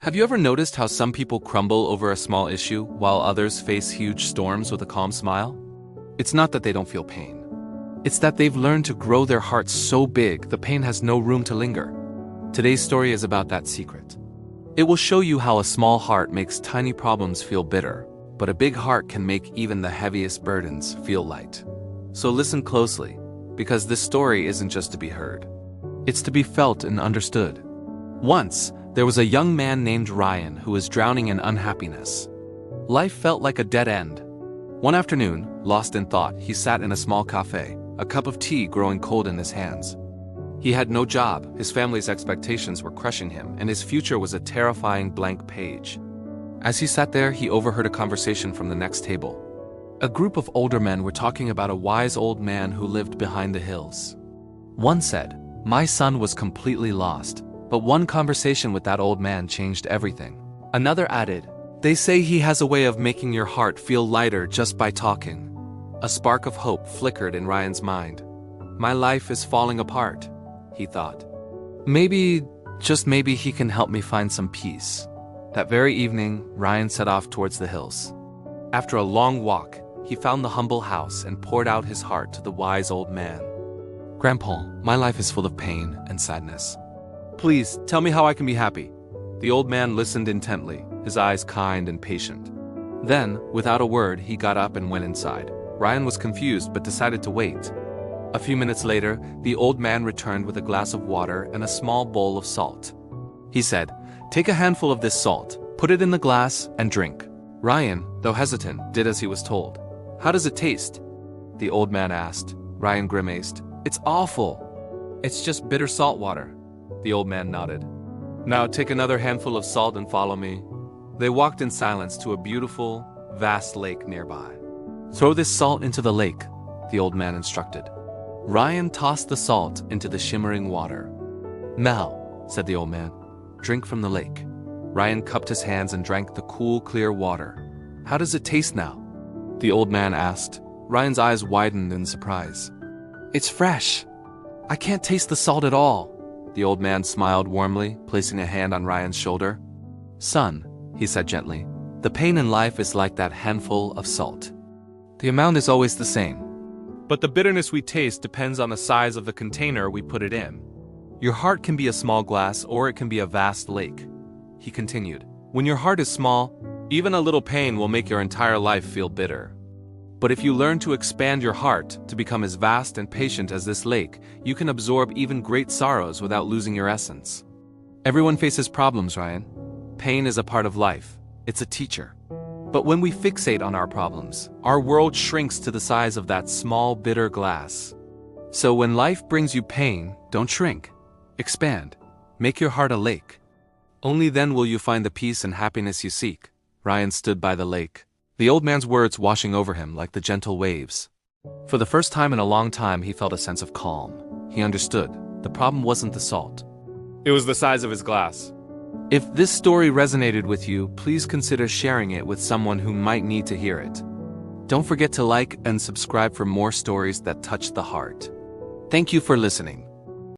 Have you ever noticed how some people crumble over a small issue while others face huge storms with a calm smile? It's not that they don't feel pain. It's that they've learned to grow their hearts so big the pain has no room to linger. Today's story is about that secret. It will show you how a small heart makes tiny problems feel bitter, but a big heart can make even the heaviest burdens feel light. So listen closely, because this story isn't just to be heard. It's to be felt and understood. Once, there was a young man named Ryan who was drowning in unhappiness. Life felt like a dead end. One afternoon, lost in thought, he sat in a small cafe, a cup of tea growing cold in his hands. He had no job, his family's expectations were crushing him, and his future was a terrifying blank page. As he sat there, he overheard a conversation from the next table. A group of older men were talking about a wise old man who lived behind the hills. One said, "My son was completely lost, but one conversation with that old man changed everything." Another added, "They say he has a way of making your heart feel lighter just by talking." A spark of hope flickered in Ryan's mind. "My life is falling apart," he thought. Maybe, just maybe, he can help me find some peace." That very evening, Ryan set off towards the hills. After a long walk, he found the humble house and poured out his heart to the wise old man. "Grandpa, my life is full of pain and sadness. Please, tell me how I can be happy." The old man listened intently, his eyes kind and patient. Then, without a word, he got up and went inside. Ryan was confused but decided to wait. A few minutes later, the old man returned with a glass of water and a small bowl of salt. He said, "Take a handful of this salt, put it in the glass, and drink." Ryan, though hesitant, did as he was told. "How does it taste?" the old man asked. Ryan grimaced. "It's awful." "It's just bitter salt water." The old man nodded. "Now take another handful of salt and follow me." They walked in silence to a beautiful, vast lake nearby. "Throw this salt into the lake," the old man instructed. Ryan tossed the salt into the shimmering water. "Now," said the old man, "drink from the lake." Ryan cupped his hands and drank the cool, clear water. "How does it taste now?" the old man asked. Ryan's eyes widened in surprise. "It's fresh. I can't taste the salt at all." The old man smiled warmly, placing a hand on Ryan's shoulder. "Son," he said gently, "the pain in life is like that handful of salt. The amount is always the same, but the bitterness we taste depends on the size of the container we put it in. Your heart can be a small glass or it can be a vast lake." He continued, "When your heart is small, even a little pain will make your entire life feel bitter. But if you learn to expand your heart to become as vast and patient as this lake, you can absorb even great sorrows without losing your essence." Everyone faces problems, Ryan. Pain is a part of life. It's a teacher. But when we fixate on our problems, our world shrinks to the size of that small, bitter glass. So when life brings you pain, don't shrink. Expand. Make your heart a lake. Only then will you find the peace and happiness you seek. Ryan stood by the lake, the old man's words washing over him like the gentle waves. For the first time in a long time, he felt a sense of calm. He understood. The problem wasn't the salt. It was the size of his glass. If this story resonated with you, please consider sharing it with someone who might need to hear it. Don't forget to like and subscribe for more stories that touch the heart. Thank you for listening.